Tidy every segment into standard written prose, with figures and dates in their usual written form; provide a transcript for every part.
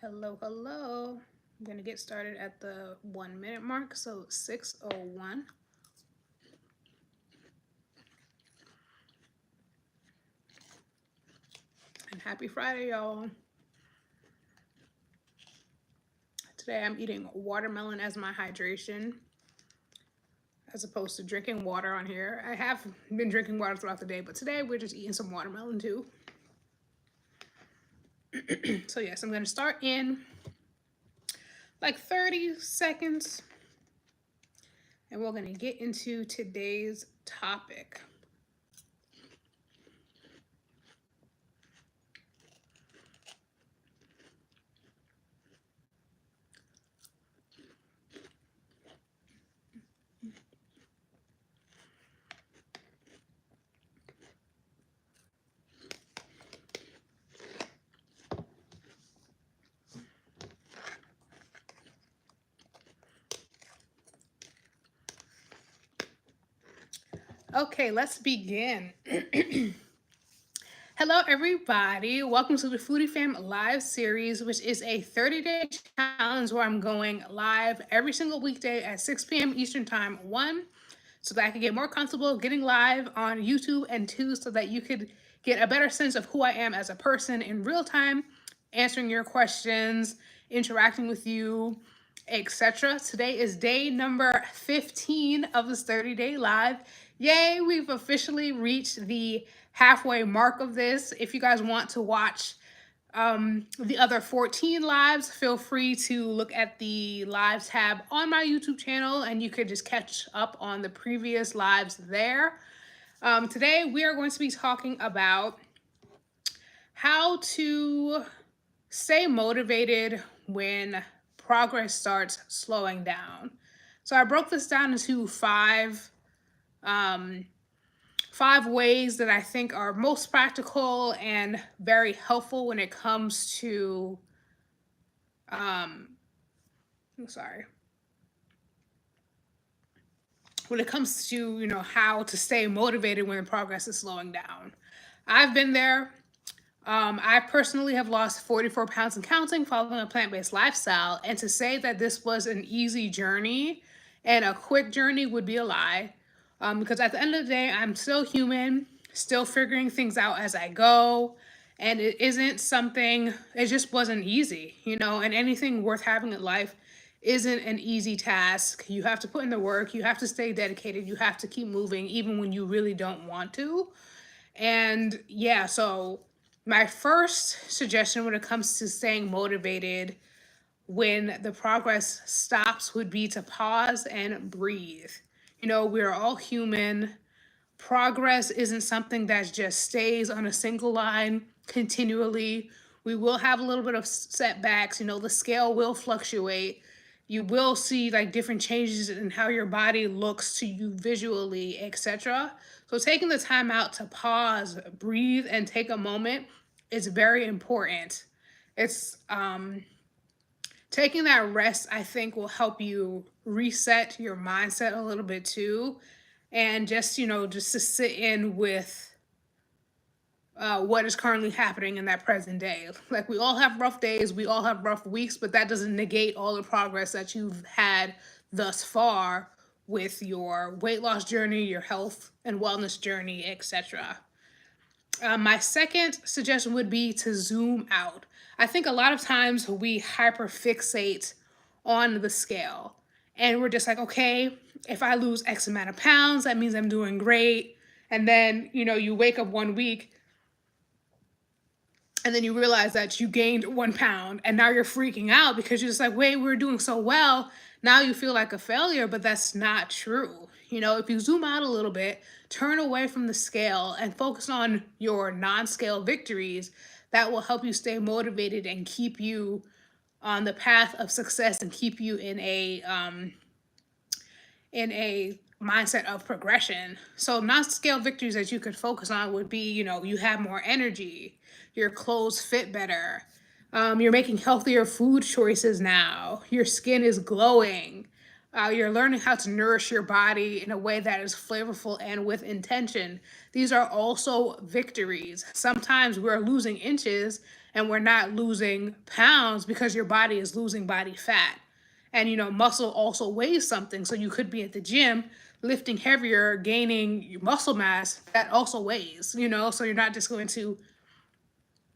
Hello, hello. I'm going to get started at the 1 minute mark, so 6:01. And happy Friday, y'all. Today I'm eating watermelon as my hydration as opposed to drinking water on here. I have been drinking water throughout the day, but today we're just eating some watermelon too. So, yes, I'm going to start in like 30 seconds and we're going to get into today's topic. Okay, let's begin. Hello, everybody. Welcome to the Foodie Fam Live series, which is a 30-day challenge where I'm going live every single weekday at 6 p.m. Eastern Time. One, so that I can get more comfortable getting live on YouTube, and two, so that you could get a better sense of who I am as a person in real time, answering your questions, interacting with you, etc. Today is day number 15 of this 30-day live. Yay, we've officially reached the halfway mark of this. If you guys want to watch the other 14 lives, feel free to look at the lives tab on my YouTube channel and you could just catch up on the previous lives there. Today we are going to be talking about how to stay motivated when progress starts slowing down. So I broke this down into five ways that I think are most practical and very helpful when it comes to when it comes to how to stay motivated when progress is slowing down. I've been there. I personally have lost 44 pounds and counting following a plant-based lifestyle, and to say that this was an easy journey and a quick journey would be a lie. Because at the end of the day, I'm still human, still figuring things out as I go. And it isn't something, it just wasn't easy, and anything worth having in life isn't an easy task. You have to put in the work, you have to stay dedicated, you have to keep moving, even when you really don't want to. And yeah, so my first suggestion when it comes to staying motivated when the progress stops would be to pause and breathe. We're all human. Progress isn't something that just stays on a single line continually. We will have a little bit of setbacks. The scale will fluctuate. You will see like different changes in how your body looks to you visually, etc. So taking the time out to pause, breathe, and take a moment is very important. It's taking that rest, I think, will help you reset your mindset a little bit too. And just to sit in with what is currently happening in that present day. Like, we all have rough days, we all have rough weeks, but that doesn't negate all the progress that you've had thus far with your weight loss journey, your health and wellness journey, etc. My second suggestion would be to zoom out. I think a lot of times we hyperfixate on the scale and we're just like, okay, if I lose X amount of pounds, that means I'm doing great. And then, you wake up one week and then you realize that you gained 1 pound and now you're freaking out because you're just like, wait, we're doing so well. Now you feel like a failure, but that's not true. If you zoom out a little bit, turn away from the scale and focus on your non-scale victories, that will help you stay motivated and keep you on the path of success and keep you in a mindset of progression. So non-scale victories that you could focus on would be, you have more energy, your clothes fit better, you're making healthier food choices now, your skin is glowing, you're learning how to nourish your body in a way that is flavorful and with intention. These are also victories. Sometimes we're losing inches and we're not losing pounds because your body is losing body fat. And, muscle also weighs something. So you could be at the gym lifting heavier, gaining muscle mass that also weighs, so you're not just going to,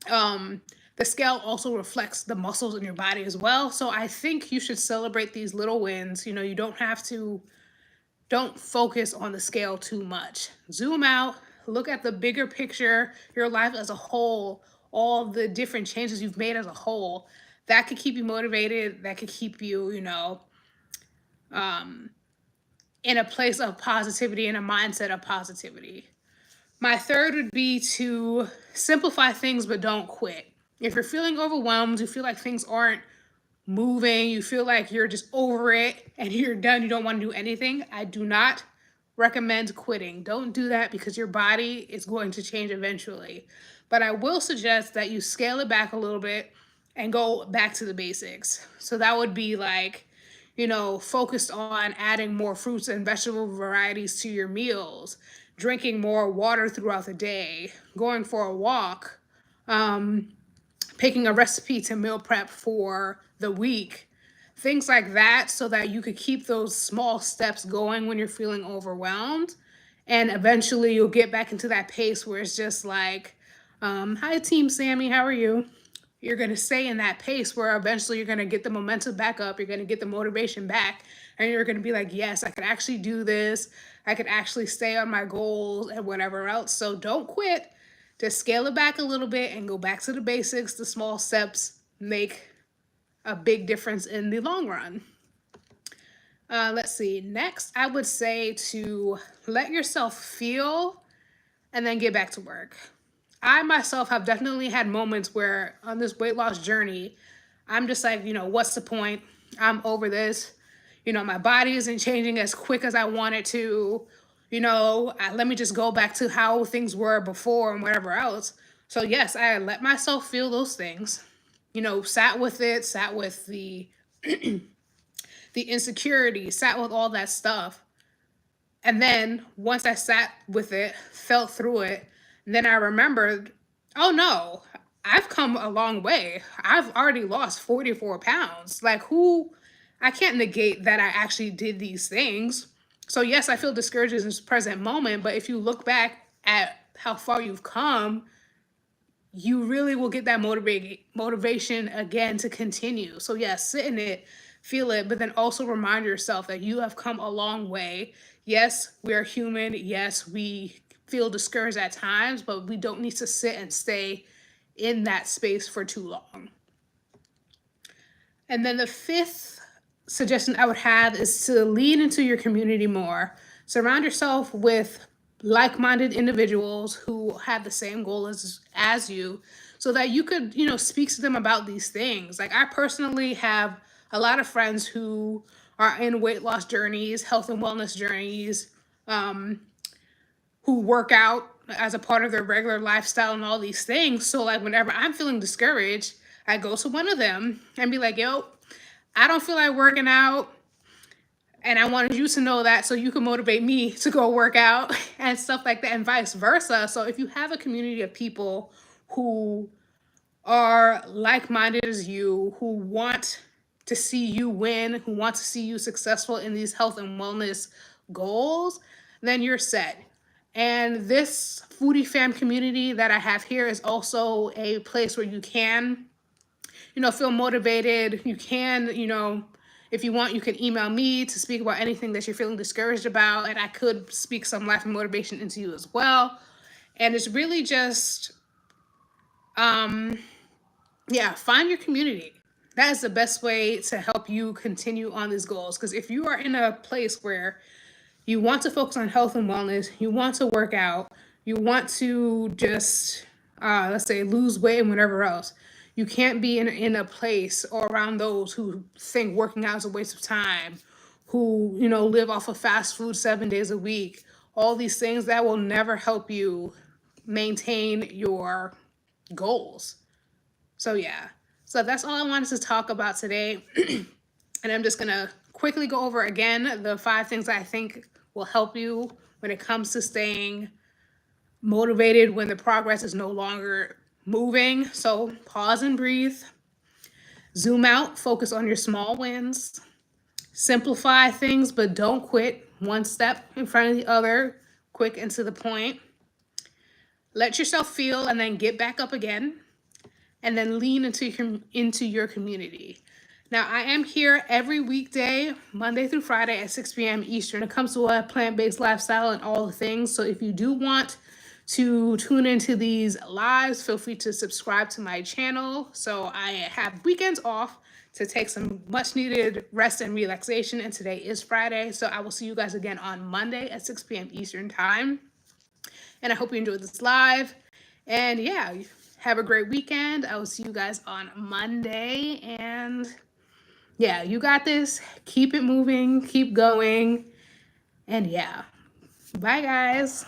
the scale also reflects the muscles in your body as well. So I think you should celebrate these little wins. You don't focus on the scale too much. Zoom out, look at the bigger picture, your life as a whole, all the different changes you've made as a whole. That could keep you motivated. That could keep you, in a place of positivity, in a mindset of positivity. My third would be to simplify things, but don't quit. If you're feeling overwhelmed, you feel like things aren't moving, you feel like you're just over it and you're done, you don't want to do anything, I do not recommend quitting. Don't do that because your body is going to change eventually. But I will suggest that you scale it back a little bit and go back to the basics. So that would be like, focused on adding more fruits and vegetable varieties to your meals, drinking more water throughout the day, going for a walk, picking a recipe to meal prep for the week, things like that, so that you could keep those small steps going when you're feeling overwhelmed. And eventually you'll get back into that pace where it's just like, hi, Team Sammy, how are you? You're going to stay in that pace where eventually you're going to get the momentum back up. You're going to get the motivation back. And you're going to be like, yes, I can actually do this. I can actually stay on my goals and whatever else. So don't quit. Just scale it back a little bit and go back to the basics. The small steps make a big difference in the long run. Let's see. Next, I would say to let yourself feel and then get back to work. I myself have definitely had moments where on this weight loss journey, I'm just like, what's the point? I'm over this. My body isn't changing as quick as I want it to. Let me just go back to how things were before and whatever else. So yes, I let myself feel those things, sat with it, sat with the insecurity, sat with all that stuff. And then once I sat with it, felt through it, then I remembered, oh no, I've come a long way. I've already lost 44 pounds. I can't negate that I actually did these things. So yes, I feel discouraged in this present moment, but if you look back at how far you've come, you really will get that motivation again to continue. So yes, sit in it, feel it, but then also remind yourself that you have come a long way. Yes, we are human. Yes, we feel discouraged at times, but we don't need to sit and stay in that space for too long. And then the fifth suggestion I would have is to lean into your community more. Surround yourself with like-minded individuals who have the same goal as you, so that you could, speak to them about these things. Like I personally have a lot of friends who are in weight loss journeys, health and wellness journeys, who work out as a part of their regular lifestyle and all these things. So like whenever I'm feeling discouraged, I go to one of them and be like, yo, I don't feel like working out. And I wanted you to know that so you can motivate me to go work out and stuff like that, and vice versa. So if you have a community of people who are like-minded as you, who want to see you win, who want to see you successful in these health and wellness goals, then you're set. And this foodie fam community that I have here is also a place where you can, feel motivated. You can, if you want, you can email me to speak about anything that you're feeling discouraged about, and I could speak some life and motivation into you as well. And it's really just, find your community. That is the best way to help you continue on these goals. Because if you are in a place where you want to focus on health and wellness, you want to work out, you want to just, let's say, lose weight and whatever else, you can't be in a place or around those who think working out is a waste of time, who, live off of fast food 7 days a week, all these things that will never help you maintain your goals. So yeah, so that's all I wanted to talk about today. And I'm just going to quickly go over again the 5 things I think will help you when it comes to staying motivated when the progress is no longer moving. So pause and breathe. Zoom out, focus on your small wins. Simplify things, but don't quit. One step in front of the other, quick and to the point. Let yourself feel and then get back up again. And then lean into your community. Now, I am here every weekday, Monday through Friday at 6 p.m. Eastern. It comes to a plant-based lifestyle and all the things. So if you do want to tune into these lives, feel free to subscribe to my channel. So I have weekends off to take some much needed rest and relaxation. And today is Friday. So I will see you guys again on Monday at 6 p.m. Eastern time. And I hope you enjoyed this live. And yeah, have a great weekend. I will see you guys on Monday. And yeah, you got this. Keep it moving. Keep going. And yeah, bye guys.